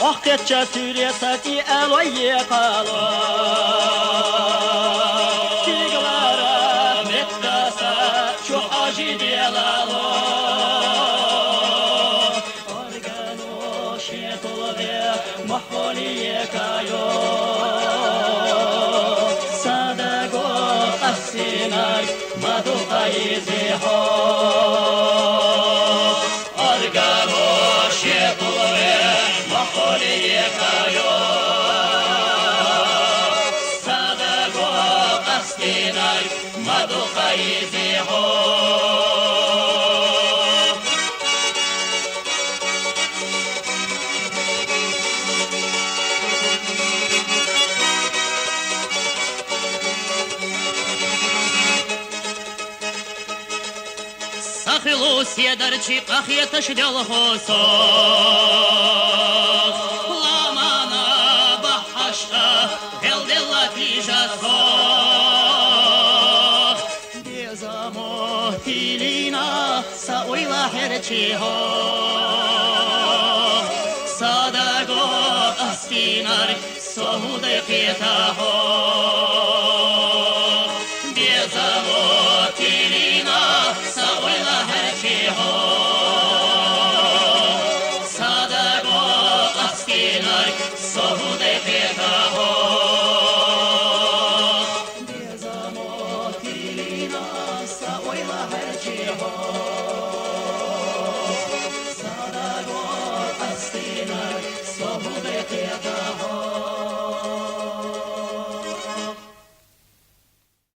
Oketçe süreseti eloye kalo Siglara mettasa çok acı dielalo Organo şetolove maholiye kayo Sadago asinar maduka iziho Organo şetolove maholiye kayo Sadago asinar maduka iziho Сахилус едарчи ахьета шделхосо Ламана бахашта элдела тижасо Безамо тилина сауила херчихо Садаго астинар сомуде кетахо Безамо